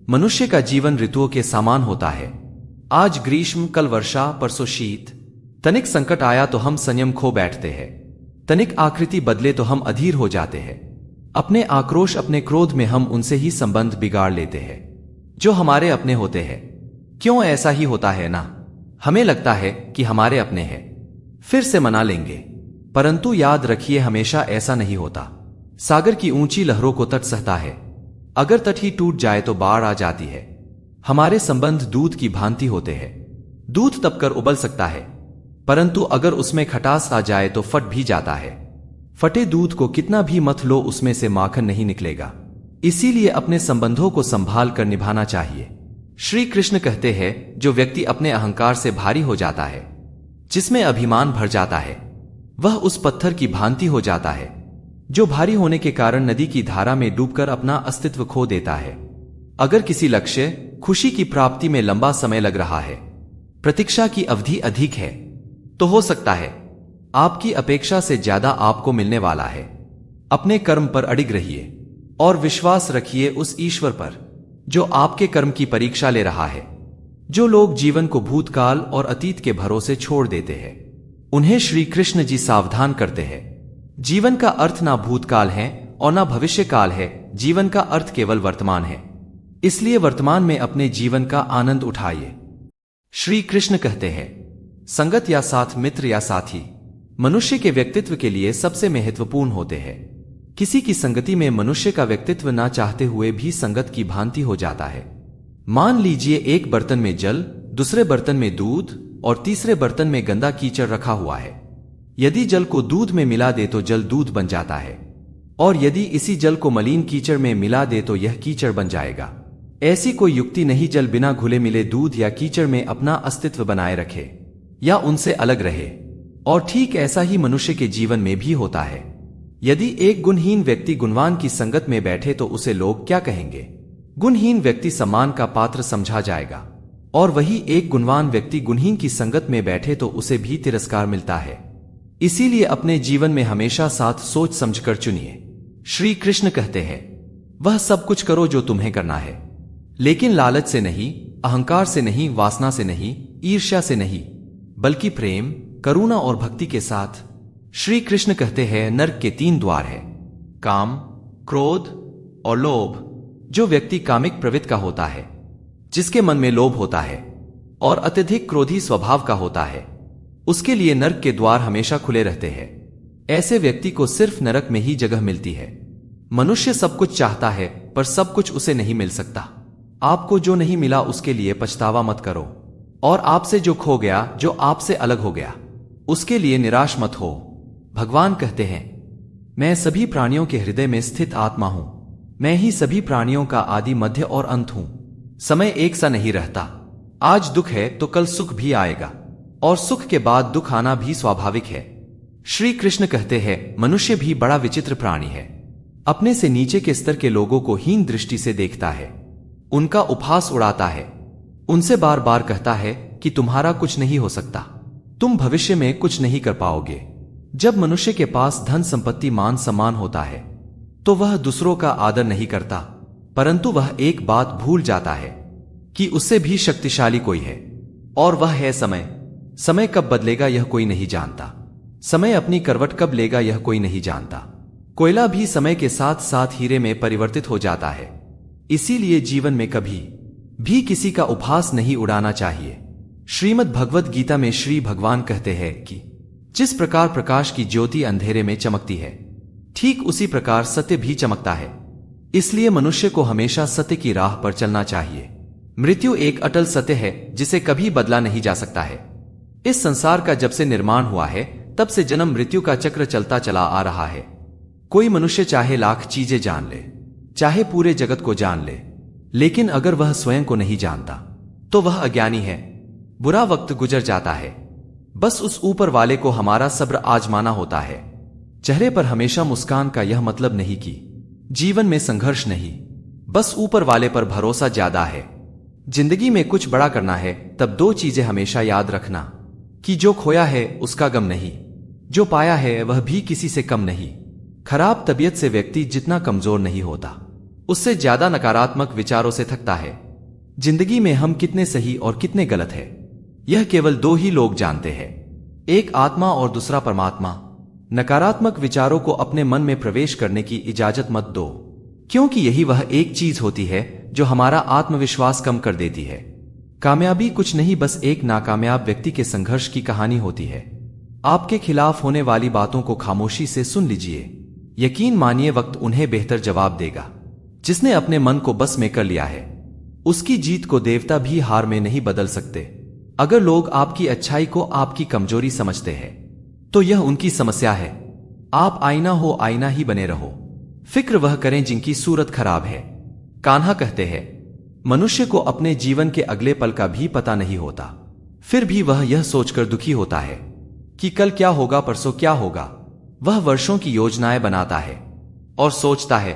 मनुष्य का जीवन ऋतुओं के समान होता है। आज ग्रीष्म, कल वर्षा, परसों शीत। तनिक संकट आया तो हम संयम खो बैठते हैं, तनिक आकृति बदले तो हम अधीर हो जाते हैं। अपने आक्रोश, अपने क्रोध में हम उनसे ही संबंध बिगाड़ लेते हैं जो हमारे अपने होते हैं। क्यों ऐसा ही होता है ना? हमें लगता है कि हमारे अपने हैं, फिर से मना लेंगे, परंतु याद रखिए हमेशा ऐसा नहीं होता। सागर की ऊंची लहरों को तट सहता है। अगर तट ही टूट जाए तो बाढ़ आ जाती है। हमारे संबंध दूध की भांति होते हैं। दूध तपकर उबल सकता है, परंतु अगर उसमें खटास आ जाए तो फट भी जाता है। फटे दूध को कितना भी मथ लो, उसमें से माखन नहीं निकलेगा। इसीलिए अपने संबंधों को संभाल कर निभाना चाहिए। श्री कृष्ण कहते हैं, जो व्यक्ति अपने अहंकार से भारी हो जाता है, जिसमें अभिमान भर जाता है, वह उस पत्थर की भांति हो जाता है जो भारी होने के कारण नदी की धारा में डूबकर अपना अस्तित्व खो देता है। अगर किसी लक्ष्य, खुशी की प्राप्ति में लंबा समय लग रहा है, प्रतीक्षा की अवधि अधिक है, तो हो सकता है आपकी अपेक्षा से ज्यादा आपको मिलने वाला है। अपने कर्म पर अडिग रहिए और विश्वास रखिए उस ईश्वर पर जो आपके कर्म की परीक्षा ले रहा है। जो लोग जीवन को भूतकाल और अतीत के भरोसे छोड़ देते हैं, उन्हें श्री कृष्ण जी सावधान करते हैं। जीवन का अर्थ ना भूतकाल है और ना भविष्य काल है। जीवन का अर्थ केवल वर्तमान है। इसलिए वर्तमान में अपने जीवन का आनंद उठाइए। श्री कृष्ण कहते हैं, संगत या साथ, मित्र या साथी मनुष्य के व्यक्तित्व के लिए सबसे महत्वपूर्ण होते हैं। किसी की संगति में मनुष्य का व्यक्तित्व ना चाहते हुए भी संगत की भांति हो जाता है। मान लीजिए एक बर्तन में जल, दूसरे बर्तन में दूध और तीसरे बर्तन में गंदा कीचड़ रखा हुआ है। यदि जल को दूध में मिला दे तो जल दूध बन जाता है, और यदि इसी जल को मलिन कीचड़ में मिला दे तो यह कीचड़ बन जाएगा। ऐसी कोई युक्ति नहीं जल बिना घुले मिले दूध या कीचड़ में अपना अस्तित्व बनाए रखे या उनसे अलग रहे। और ठीक ऐसा ही मनुष्य के जीवन में भी होता है। यदि एक गुणहीन व्यक्ति गुणवान की संगत में बैठे तो उसे लोग क्या कहेंगे? गुणहीन व्यक्ति सम्मान का पात्र समझा जाएगा, और वही एक गुणवान व्यक्ति गुणहीन की संगत में बैठे तो उसे भी तिरस्कार मिलता है। इसीलिए अपने जीवन में हमेशा साथ सोच समझकर चुनिए। श्री कृष्ण कहते हैं, वह सब कुछ करो जो तुम्हें करना है, लेकिन लालच से नहीं, अहंकार से नहीं, वासना से नहीं, ईर्ष्या से नहीं, बल्कि प्रेम, करुणा और भक्ति के साथ। श्री कृष्ण कहते हैं, नरक के 3 द्वार है, काम, क्रोध और लोभ। जो व्यक्ति कामिक प्रवृत्ति का होता है, जिसके मन में लोभ होता है और अत्यधिक क्रोधी स्वभाव का होता है, उसके लिए नरक के द्वार हमेशा खुले रहते हैं। ऐसे व्यक्ति को सिर्फ नरक में ही जगह मिलती है। मनुष्य सब कुछ चाहता है, पर सब कुछ उसे नहीं मिल सकता। आपको जो नहीं मिला उसके लिए पछतावा मत करो, और आपसे जो खो गया, जो आपसे अलग हो गया, उसके लिए निराश मत हो। भगवान कहते हैं, मैं सभी प्राणियों के हृदय में स्थित आत्मा हूं। मैं ही सभी प्राणियों का आदि, मध्य और अंत हूं। समय एक सा नहीं रहता। आज दुख है तो कल सुख भी आएगा, और सुख के बाद दुख आना भी स्वाभाविक है। श्री कृष्ण कहते हैं, मनुष्य भी बड़ा विचित्र प्राणी है। अपने से नीचे के स्तर के लोगों को हीन दृष्टि से देखता है, उनका उपहास उड़ाता है, उनसे बार बार कहता है कि तुम्हारा कुछ नहीं हो सकता, तुम भविष्य में कुछ नहीं कर पाओगे। जब मनुष्य के पास धन, संपत्ति, मान सम्मान होता है तो वह दूसरों का आदर नहीं करता, परंतु वह एक बात भूल जाता है कि उससे भी शक्तिशाली कोई है, और वह है समय। समय कब बदलेगा यह कोई नहीं जानता। समय अपनी करवट कब लेगा यह कोई नहीं जानता। कोयला भी समय के साथ साथ हीरे में परिवर्तित हो जाता है। इसीलिए जीवन में कभी भी किसी का उपहास नहीं उड़ाना चाहिए। श्रीमद् भगवद गीता में श्री भगवान कहते हैं कि जिस प्रकार प्रकाश की ज्योति अंधेरे में चमकती है, ठीक उसी प्रकार सत्य भी चमकता है। इसलिए मनुष्य को हमेशा सत्य की राह पर चलना चाहिए। मृत्यु एक अटल सत्य है जिसे कभी बदला नहीं जा सकता है। इस संसार का जब से निर्माण हुआ है तब से जन्म मृत्यु का चक्र चलता चला आ रहा है। कोई मनुष्य चाहे लाख चीजें जान ले, चाहे पूरे जगत को जान ले, लेकिन अगर वह स्वयं को नहीं जानता तो वह अज्ञानी है। बुरा वक्त गुजर जाता है, बस उस ऊपर वाले को हमारा सब्र आजमाना होता है। चेहरे पर हमेशा मुस्कान का यह मतलब नहीं कि जीवन में संघर्ष नहीं, बस ऊपर वाले पर भरोसा ज्यादा है। जिंदगी में कुछ बड़ा करना है तब 2 चीजें हमेशा याद रखना कि जो खोया है उसका गम नहीं, जो पाया है वह भी किसी से कम नहीं। खराब तबीयत से व्यक्ति जितना कमजोर नहीं होता, उससे ज्यादा नकारात्मक विचारों से थकता है। जिंदगी में हम कितने सही और कितने गलत है यह केवल 2 ही लोग जानते हैं, एक आत्मा और दूसरा परमात्मा। नकारात्मक विचारों को अपने मन में प्रवेश करने की इजाजत मत दो, क्योंकि यही वह एक चीज होती है जो हमारा आत्मविश्वास कम कर देती है। कामयाबी कुछ नहीं, बस एक नाकामयाब व्यक्ति के संघर्ष की कहानी होती है। आपके खिलाफ होने वाली बातों को खामोशी से सुन लीजिए, यकीन मानिए वक्त उन्हें बेहतर जवाब देगा। जिसने अपने मन को बस में कर लिया है, उसकी जीत को देवता भी हार में नहीं बदल सकते। अगर लोग आपकी अच्छाई को आपकी कमजोरी समझते हैं, तो यह उनकी समस्या है। आप आईना हो, आईना ही बने रहो। फिक्र वह करें जिनकी सूरत खराब है। कान्हा कहते हैं, मनुष्य को अपने जीवन के अगले पल का भी पता नहीं होता, फिर भी वह यह सोचकर दुखी होता है कि कल क्या होगा, परसों क्या होगा। वह वर्षों की योजनाएं बनाता है और सोचता है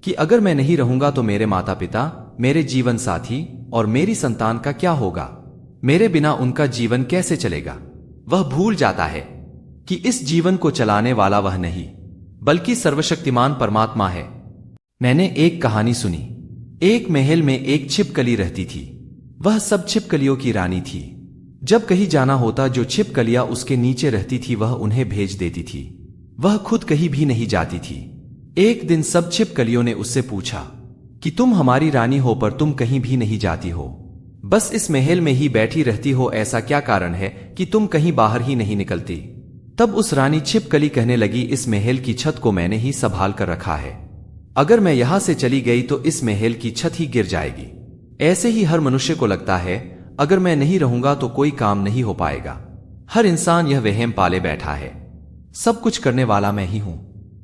कि अगर मैं नहीं रहूंगा तो मेरे माता पिता, मेरे जीवन साथी और मेरी संतान का क्या होगा, मेरे बिना उनका जीवन कैसे चलेगा। वह भूल जाता है कि इस जीवन को चलाने वाला वह नहीं, बल्कि सर्वशक्तिमान परमात्मा है। मैंने एक कहानी सुनी। एक महल में एक छिपकली रहती थी। वह सब छिपकलियों की रानी थी। जब कहीं जाना होता, जो छिपकलियां उसके नीचे रहती थी वह उन्हें भेज देती थी। वह खुद कहीं भी नहीं जाती थी। एक दिन सब छिपकलियों ने उससे पूछा कि तुम हमारी रानी हो पर तुम कहीं भी नहीं जाती हो, बस इस महल में ही बैठी रहती हो, ऐसा क्या कारण है कि तुम कहीं बाहर ही नहीं निकलती। तब उस रानी छिपकली कहने लगी, इस महल की छत को मैंने ही संभाल कर रखा है। अगर मैं यहां से चली गई तो इस महल की छत ही गिर जाएगी। ऐसे ही हर मनुष्य को लगता है, अगर मैं नहीं रहूंगा तो कोई काम नहीं हो पाएगा। हर इंसान यह वहम पाले बैठा है, सब कुछ करने वाला मैं ही हूं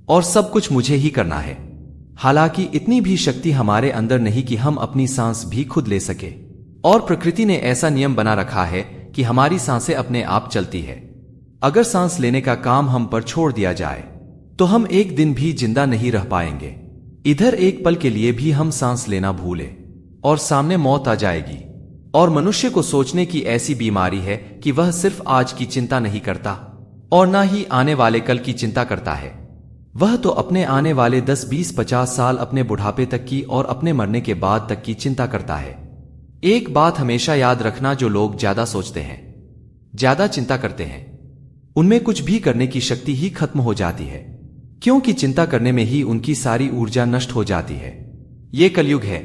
और सब कुछ मुझे ही करना है। हालांकि इतनी भी शक्ति हमारे अंदर नहीं कि हम अपनी सांस भी खुद ले सके, और प्रकृति ने ऐसा नियम बना रखा है कि हमारी सांसें अपने आप चलती है। अगर सांस लेने का काम हम पर छोड़ दिया जाए तो हम एक दिन भी जिंदा नहीं रह पाएंगे। इधर एक पल के लिए भी हम सांस लेना भूले और सामने मौत आ जाएगी। और मनुष्य को सोचने की ऐसी बीमारी है कि वह सिर्फ आज की चिंता नहीं करता और ना ही आने वाले कल की चिंता करता है। वह तो अपने आने वाले 10, 20, 50 साल, अपने बुढ़ापे तक की और अपने मरने के बाद तक की चिंता करता है। एक बात हमेशा याद रखना, जो लोग ज्यादा सोचते हैं, ज्यादा चिंता करते हैं, उनमें कुछ भी करने की शक्ति ही खत्म हो जाती है, क्योंकि चिंता करने में ही उनकी सारी ऊर्जा नष्ट हो जाती है। ये कलयुग है।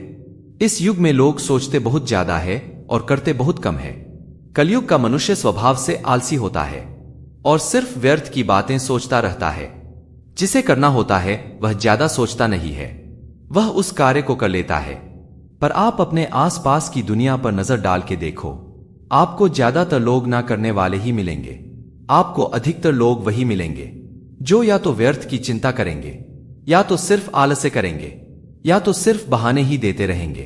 इस युग में लोग सोचते बहुत ज्यादा है और करते बहुत कम है। कलयुग का मनुष्य स्वभाव से आलसी होता है और सिर्फ व्यर्थ की बातें सोचता रहता है। जिसे करना होता है वह ज्यादा सोचता नहीं है, वह उस कार्य को कर लेता है। पर आप अपने आसपास की दुनिया पर नजर डाल के देखो, आपको ज्यादातर लोग ना करने वाले ही मिलेंगे। आपको अधिकतर लोग वही मिलेंगे जो या तो व्यर्थ की चिंता करेंगे, या तो सिर्फ आलस्य करेंगे, या तो सिर्फ बहाने ही देते रहेंगे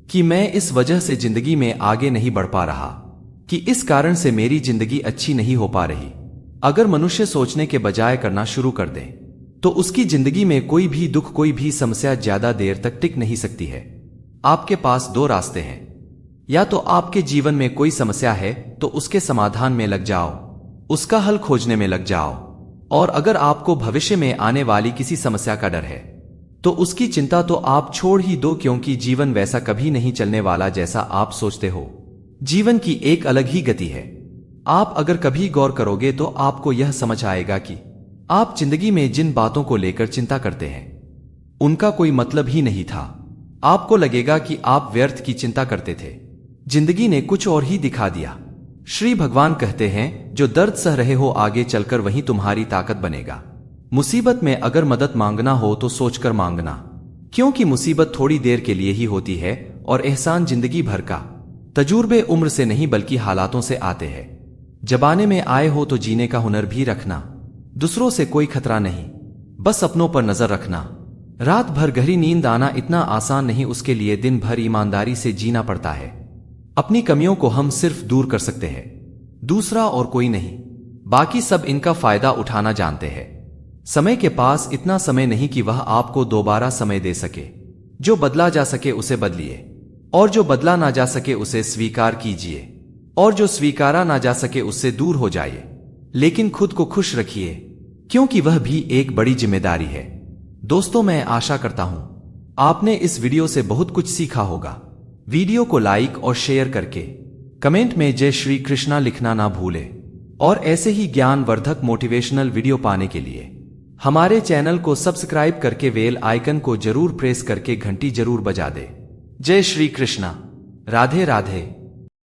कि मैं इस वजह से जिंदगी में आगे नहीं बढ़ पा रहा, कि इस कारण से मेरी जिंदगी अच्छी नहीं हो पा रही। अगर मनुष्य सोचने के बजाय करना शुरू कर दे तो उसकी जिंदगी में कोई भी दुख, कोई भी समस्या ज्यादा देर तक टिक नहीं सकती है। आपके पास दो रास्ते हैं, या तो आपके जीवन में कोई समस्या है तो उसके समाधान में लग जाओ, उसका हल खोजने में लग जाओ। और अगर आपको भविष्य में आने वाली किसी समस्या का डर है तो उसकी चिंता तो आप छोड़ ही दो, क्योंकि जीवन वैसा कभी नहीं चलने वाला जैसा आप सोचते हो। जीवन की एक अलग ही गति है। आप अगर कभी गौर करोगे तो आपको यह समझ आएगा कि आप जिंदगी में जिन बातों को लेकर चिंता करते हैं उनका कोई मतलब ही नहीं था। आपको लगेगा कि आप व्यर्थ की चिंता करते थे, जिंदगी ने कुछ और ही दिखा दिया। श्री भगवान कहते हैं, जो दर्द सह रहे हो आगे चलकर वही तुम्हारी ताकत बनेगा। मुसीबत में अगर मदद मांगना हो तो सोचकर मांगना, क्योंकि मुसीबत थोड़ी देर के लिए ही होती है और एहसान जिंदगी भर का। तजुर्बे उम्र से नहीं बल्कि हालातों से आते हैं। जबाने में आए हो तो जीने का हुनर भी रखना। दूसरों से कोई खतरा नहीं, बस अपनों पर नजर रखना। रात भर गहरी नींद आना इतना आसान नहीं, उसके लिए दिन भर ईमानदारी से जीना पड़ता है। अपनी कमियों को हम सिर्फ दूर कर सकते हैं, दूसरा और कोई नहीं। बाकी सब इनका फायदा उठाना जानते हैं। समय के पास इतना समय नहीं कि वह आपको दोबारा समय दे सके। जो बदला जा सके उसे बदलिए, और जो बदला ना जा सके उसे स्वीकार कीजिए, और जो स्वीकारा ना जा सके उससे दूर हो जाइए। लेकिन खुद को खुश रखिए, क्योंकि वह भी एक बड़ी जिम्मेदारी है। दोस्तों, मैं आशा करता हूं आपने इस वीडियो से बहुत कुछ सीखा होगा। वीडियो को लाइक और शेयर करके कमेंट में जय श्री कृष्णा लिखना ना भूले। और ऐसे ही ज्ञानवर्धक मोटिवेशनल वीडियो पाने के लिए हमारे चैनल को सब्सक्राइब करके बेल आइकन को जरूर प्रेस करके घंटी जरूर बजा दे। जय श्री कृष्णा। राधे राधे।